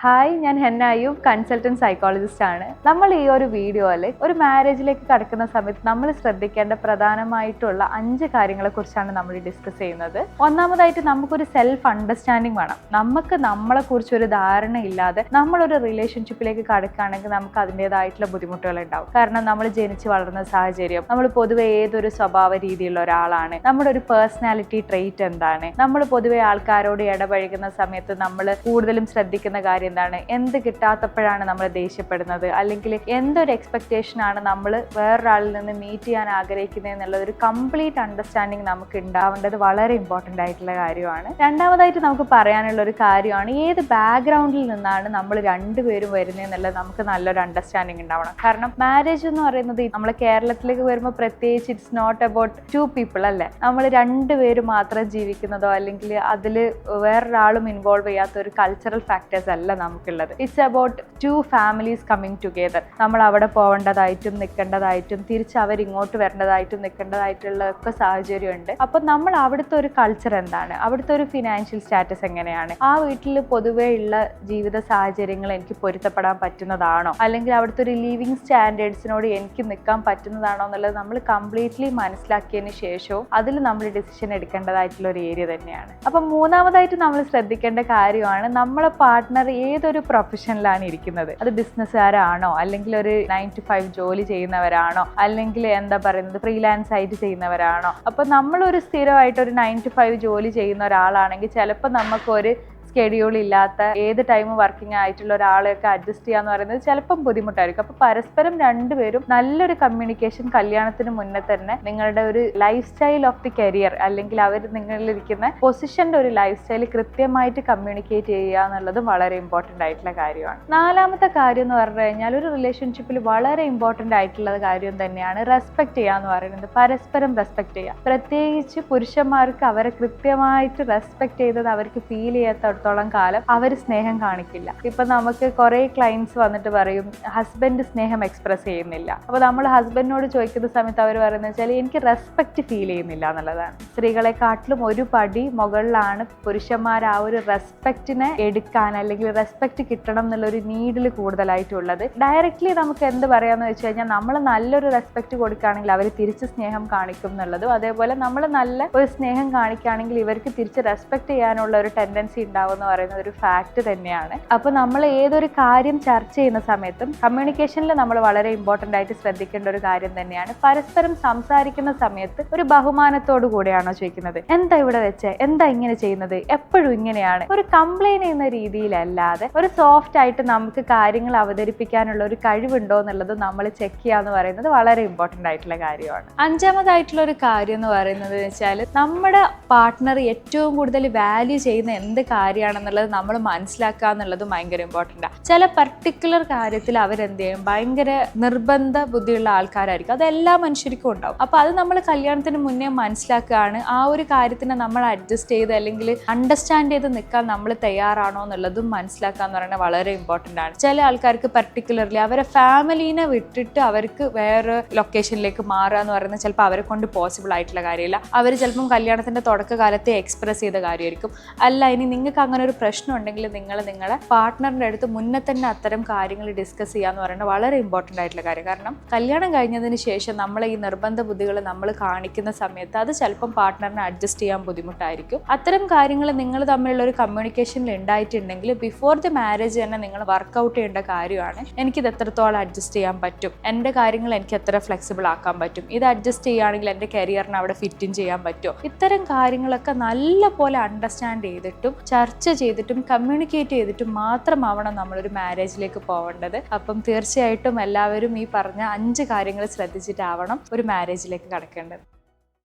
Hi, ഞാൻ henna Ayyub, consultant psychologist ആണ്. നമ്മൾ ഈ ഒരു വീഡിയോയിൽ ഒരു മാരേജിലേക്ക് കടക്കുന്ന സമയത്ത് നമ്മൾ ശ്രദ്ധിക്കേണ്ട പ്രധാനമായിട്ടുള്ള 5 കാര്യങ്ങളെ കുറിച്ചാണ് നമ്മൾ ഡിസ്കസ് ചെയ്യുന്നത്. ഒന്നാമതായിട്ട് നമുക്കൊരു സെൽഫ് അണ്ടർസ്റ്റാൻഡിങ് വേണം. നമുക്ക് നമ്മളെ കുറിച്ച് ഒരു ധാരണ ഇല്ലാതെ നമ്മളൊരു റിലേഷൻഷിപ്പിലേക്ക് കടക്കുകയാണെങ്കിൽ നമുക്ക് അതിൻ്റെതായിട്ടുള്ള ബുദ്ധിമുട്ടുകൾ ഉണ്ടാവും. കാരണം നമ്മൾ ജനിച്ച് വളർന്ന സാഹചര്യം, നമ്മൾ പൊതുവെ ഏതൊരു സ്വഭാവ രീതിയിലുള്ള ഒരാളാണ്, നമ്മുടെ ഒരു പേഴ്സണാലിറ്റി ട്രെയ്റ്റ് എന്താണ്, നമ്മൾ പൊതുവെ ആൾക്കാരോട് ഇടപഴകുന്ന സമയത്ത് നമ്മൾ കൂടുതലും ശ്രദ്ധിക്കുന്ന കാര്യം എന്താണ്, എന്ത് കിട്ടാത്തപ്പോഴാണ് നമ്മൾ ദേഷ്യപ്പെടുന്നത്, അല്ലെങ്കിൽ എന്തൊരു എക്സ്പെക്ടേഷൻ ആണ് നമ്മൾ വേറൊരാളിൽ നിന്ന് മീറ്റ് ചെയ്യാൻ ആഗ്രഹിക്കുന്നത് എന്നുള്ള ഒരു കംപ്ലീറ്റ് അണ്ടർസ്റ്റാൻഡിങ് നമുക്ക് ഉണ്ടാവേണ്ടത് വളരെ ഇമ്പോർട്ടൻ്റ് ആയിട്ടുള്ള കാര്യമാണ്. രണ്ടാമതായിട്ട് നമുക്ക് പറയാനുള്ള ഒരു കാര്യമാണ് ഏത് ബാക്ക്ഗ്രൗണ്ടിൽ നിന്നാണ് നമ്മൾ രണ്ടുപേരും വരുന്നത് എന്നുള്ളത് നമുക്ക് നല്ലൊരു അണ്ടർസ്റ്റാൻഡിങ് ഉണ്ടാവണം. കാരണം മാരേജ് എന്ന് പറയുന്നത് നമ്മൾ കേരളത്തിലേക്ക് വരുമ്പോൾ പ്രത്യേകിച്ച് ഇറ്റ്സ് നോട്ട് അബൌട്ട് 2 people അല്ലേ, നമ്മൾ രണ്ടുപേരും മാത്രം ജീവിക്കുന്നതോ അല്ലെങ്കിൽ അതിൽ വേറൊരാളും ഇൻവോൾവ് ചെയ്യാത്ത ഒരു കൾച്ചറൽ ഫാക്ടേഴ്സ് അല്ല നമുക്കുള്ളത്. It's about 2 families coming together. നമ്മൾ അവിടെ പോവേണ്ടതായിട്ടും നിൽക്കേണ്ടതായിട്ടും തിരിച്ച് അവർ ഇങ്ങോട്ട് വരേണ്ടതായിട്ടും നിൽക്കേണ്ടതായിട്ടുള്ള ഒക്കെ സാഹചര്യമുണ്ട്. അപ്പം നമ്മൾ അവിടുത്തെ ഒരു കൾച്ചർ എന്താണ്, അവിടുത്തെ ഒരു ഫിനാൻഷ്യൽ സ്റ്റാറ്റസ് എങ്ങനെയാണ്, ആ വീട്ടിൽ പൊതുവേ ഉള്ള ജീവിത സാഹചര്യങ്ങൾ എനിക്ക് പൊരുത്തപ്പെടാൻ പറ്റുന്നതാണോ, അല്ലെങ്കിൽ അവിടുത്തെ ഒരു ലിവിങ് സ്റ്റാൻഡേർഡ്സിനോട് എനിക്ക് നിൽക്കാൻ പറ്റുന്നതാണോ എന്നുള്ളത് നമ്മൾ കംപ്ലീറ്റ്ലി മനസ്സിലാക്കിയതിന് ശേഷവും അതിൽ നമ്മൾ ഡിസിഷൻ എടുക്കേണ്ടതായിട്ടുള്ള ഒരു ഏരിയ തന്നെയാണ്. അപ്പം മൂന്നാമതായിട്ട് നമ്മൾ ശ്രദ്ധിക്കേണ്ട കാര്യമാണ് നമ്മളെ പാർട്ട്ണർ ഏതൊരു പ്രൊഫഷനിലാണ് ഇരിക്കുന്നത്. അത് ബിസിനസ്സുകാരാണോ, അല്ലെങ്കിൽ ഒരു 9 to 5 ജോലി ചെയ്യുന്നവരാണോ, അല്ലെങ്കിൽ എന്താ പറയുന്നത് ഫ്രീലാൻസ് ആയിട്ട് ചെയ്യുന്നവരാണോ. അപ്പൊ നമ്മളൊരു സ്ഥിരമായിട്ട് ഒരു 9 to 5 ജോലി ചെയ്യുന്ന ഒരാളാണെങ്കിൽ ചിലപ്പോൾ നമുക്കൊരു സ്കെഡ്യൂൾ ഇല്ലാത്ത ഏത് ടൈം വർക്കിംഗ് ആയിട്ടുള്ള ഒരാളെയൊക്കെ അഡ്ജസ്റ്റ് ചെയ്യാന്ന് പറയുന്നത് ചിലപ്പം ബുദ്ധിമുട്ടായിരിക്കും. അപ്പൊ പരസ്പരം രണ്ടുപേരും നല്ലൊരു കമ്മ്യൂണിക്കേഷൻ കല്യാണത്തിന് മുന്നേ തന്നെ നിങ്ങളുടെ ഒരു life style of the career, അല്ലെങ്കിൽ അവർ നിങ്ങളിലിരിക്കുന്ന പൊസിഷന്റെ ഒരു ലൈഫ് സ്റ്റൈൽ കൃത്യമായിട്ട് കമ്മ്യൂണിക്കേറ്റ് ചെയ്യുക എന്നുള്ളതും വളരെ ഇമ്പോർട്ടൻ്റ് ആയിട്ടുള്ള കാര്യമാണ്. നാലാമത്തെ കാര്യം എന്ന് പറഞ്ഞു കഴിഞ്ഞാൽ ഒരു റിലേഷൻഷിപ്പിൽ വളരെ ഇമ്പോർട്ടൻ്റ് ആയിട്ടുള്ള കാര്യം തന്നെയാണ് റെസ്പെക്ട് ചെയ്യുക എന്ന് പറയുന്നത്. പരസ്പരം റെസ്പെക്ട് ചെയ്യുക. പ്രത്യേകിച്ച് പുരുഷന്മാർക്ക് അവരെ കൃത്യമായിട്ട് റെസ്പെക്ട് ചെയ്തത് അവർക്ക് ഫീൽ ചെയ്യാത്ത കാലം അവർ സ്നേഹം കാണിക്കില്ല. ഇപ്പൊ നമുക്ക് കുറെ ക്ലയൻസ് വന്നിട്ട് പറയും ഹസ്ബൻഡ് സ്നേഹം എക്സ്പ്രസ് ചെയ്യുന്നില്ല. അപ്പൊ നമ്മൾ ഹസ്ബൻഡിനോട് ചോദിക്കുന്ന സമയത്ത് അവർ പറയുന്നത് വെച്ചാൽ എനിക്ക് റെസ്പെക്ട് ഫീൽ ചെയ്യുന്നില്ല എന്നുള്ളതാണ്. സ്ത്രീകളെക്കാട്ടിലും ഒരു പടി മുകളിലാണ് പുരുഷന്മാർ ആ ഒരു റെസ്പെക്റ്റിനെ എടുക്കാൻ, അല്ലെങ്കിൽ റെസ്പെക്ട് കിട്ടണം എന്നുള്ളൊരു നീഡിൽ കൂടുതലായിട്ടുള്ളത്. ഡയറക്ട്ലി നമുക്ക് എന്ത് പറയാന്ന് വെച്ച് കഴിഞ്ഞാൽ നമ്മൾ നല്ലൊരു റെസ്പെക്ട് കൊടുക്കുകയാണെങ്കിൽ അവർ തിരിച്ച് സ്നേഹം കാണിക്കും എന്നുള്ളതും, അതേപോലെ നമ്മൾ നല്ല ഒരു സ്നേഹം കാണിക്കുകയാണെങ്കിൽ ഇവർക്ക് തിരിച്ച് റെസ്പെക്ട് ചെയ്യാനുള്ള ഒരു ടെൻഡൻസി ഉണ്ടാവും എന്ന് പറയുന്ന ഒരു ഫാക്ട് തന്നെയാണ്. അപ്പൊ നമ്മൾ ഏതൊരു കാര്യം ചർച്ച ചെയ്യുന്ന സമയത്തും കമ്മ്യൂണിക്കേഷനിൽ നമ്മൾ വളരെ ഇമ്പോർട്ടൻ്റ് ആയിട്ട് ശ്രദ്ധിക്കേണ്ട ഒരു കാര്യം തന്നെയാണ് പരസ്പരം സംസാരിക്കുന്ന സമയത്ത് ഒരു ബഹുമാനത്തോടു കൂടെയാണോ ചോദിക്കുന്നത്, എന്താ ഇവിടെ വെച്ചേ, എന്താ ഇങ്ങനെ ചെയ്യുന്നത്, എപ്പോഴും ഇങ്ങനെയാണ്, ഒരു കംപ്ലൈന്റ് ചെയ്യുന്ന രീതിയിലല്ലാതെ ഒരു സോഫ്റ്റ് ആയിട്ട് നമുക്ക് കാര്യങ്ങൾ അവതരിപ്പിക്കാനുള്ള ഒരു കഴിവുണ്ടോ എന്നുള്ളത് നമ്മൾ ചെക്ക് ചെയ്യാന്ന് പറയുന്നത് വളരെ ഇമ്പോർട്ടൻ്റ് ആയിട്ടുള്ള കാര്യമാണ്. അഞ്ചാമതായിട്ടുള്ള ഒരു കാര്യം എന്ന് പറയുന്നത് വെച്ചാൽ നമ്മുടെ പാർട്ട്ണർ ഏറ്റവും കൂടുതൽ വാല്യൂ ചെയ്യുന്ന എന്ത് കാര്യമാണെന്നുള്ളത് നമ്മൾ മനസ്സിലാക്കുക എന്നുള്ളത് ഭയങ്കര ഇമ്പോർട്ടൻ്റാണ്. ചില പർട്ടിക്കുലർ കാര്യത്തിൽ അവരെന്ത് ചെയ്യും, ഭയങ്കര നിർബന്ധ ബുദ്ധിയുള്ള ആൾക്കാരായിരിക്കും. അത് എല്ലാ മനുഷ്യർക്കും ഉണ്ടാവും. അപ്പൊ അത് നമ്മൾ കല്യാണത്തിന് മുന്നേ മനസ്സിലാക്കുകയാണ്. ആ ഒരു കാര്യത്തിനെ നമ്മൾ അഡ്ജസ്റ്റ് ചെയ്ത് അല്ലെങ്കിൽ അണ്ടർസ്റ്റാൻഡ് ചെയ്ത് നിൽക്കാൻ നമ്മൾ തയ്യാറാണോ എന്നുള്ളതും മനസ്സിലാക്കുക എന്ന് പറയുന്നത് വളരെ ഇമ്പോർട്ടൻ്റ് ആണ്. ചില ആൾക്കാർക്ക് പർട്ടിക്കുലർലി അവരെ ഫാമിലീനെ വിട്ടിട്ട് അവർക്ക് വേറെ ലൊക്കേഷനിലേക്ക് മാറുക എന്ന് പറയുന്നത് ചിലപ്പോൾ അവരെ കൊണ്ട് പോസിബിൾ ആയിട്ടുള്ള കാര്യമില്ല. അവർ ചിലപ്പം കല്യാണത്തിന്റെ തുടക്കകാലത്തെ എക്സ്പ്രസ് ചെയ്ത കാര്യമായിരിക്കും. അല്ല, ഇനി നിങ്ങൾക്ക് അങ്ങനെ ഒരു പ്രശ്നം ഉണ്ടെങ്കിൽ നിങ്ങൾ നിങ്ങളെ പാർട്ട്ണറിന്റെ അടുത്ത് മുന്നേ തന്നെ അത്തരം കാര്യങ്ങൾ ഡിസ്കസ് ചെയ്യാന്ന് പറയുന്നത് വളരെ ഇമ്പോർട്ടൻ്റ് ആയിട്ടുള്ള കാര്യം. കാരണം കല്യാണം കഴിഞ്ഞതിന് ശേഷം നമ്മൾ ഈ നിർബന്ധ ബുദ്ധികൾ നമ്മൾ കാണിക്കുന്ന സമയത്ത് അത് ചിലപ്പം പാർട്ട്ണറിനെ അഡ്ജസ്റ്റ് ചെയ്യാൻ ബുദ്ധിമുട്ടായിരിക്കും. അത്തരം കാര്യങ്ങൾ നിങ്ങൾ തമ്മിലുള്ള ഒരു കമ്മ്യൂണിക്കേഷനിൽ ഉണ്ടായിട്ടുണ്ടെങ്കിൽ ബിഫോർ ദി മാരേജ് തന്നെ നിങ്ങൾ വർക്ക്ഔട്ട് ചെയ്യേണ്ട കാര്യമാണ്. എനിക്കിത് എത്രത്തോളം അഡ്ജസ്റ്റ് ചെയ്യാൻ പറ്റും, എൻ്റെ കാര്യങ്ങൾ എനിക്ക് എത്ര ഫ്ലെക്സിബിൾ ആക്കാൻ പറ്റും, ഇത് അഡ്ജസ്റ്റ് ചെയ്യുകയാണെങ്കിൽ എൻ്റെ കരിയറിനെ അവിടെ ഫിറ്റ് ഇൻ ചെയ്യാൻ പറ്റുമോ. ഇത്തരം കാര്യങ്ങളൊക്കെ നല്ല പോലെ അണ്ടർസ്റ്റാൻഡ് ചെയ്തിട്ടും ചർച്ച ചെയ്തിട്ടും കമ്മ്യൂണിക്കേറ്റ് ചെയ്തിട്ടും മാത്രമാവണം നമ്മളൊരു മാരേജിലേക്ക് പോകേണ്ടത്. അപ്പം തീർച്ചയായിട്ടും എല്ലാവരും ഈ പറഞ്ഞ 5 കാര്യങ്ങൾ ശ്രദ്ധിച്ചിട്ടാവണം ഒരു മാരേജിലേക്ക് കടക്കേണ്ടത്.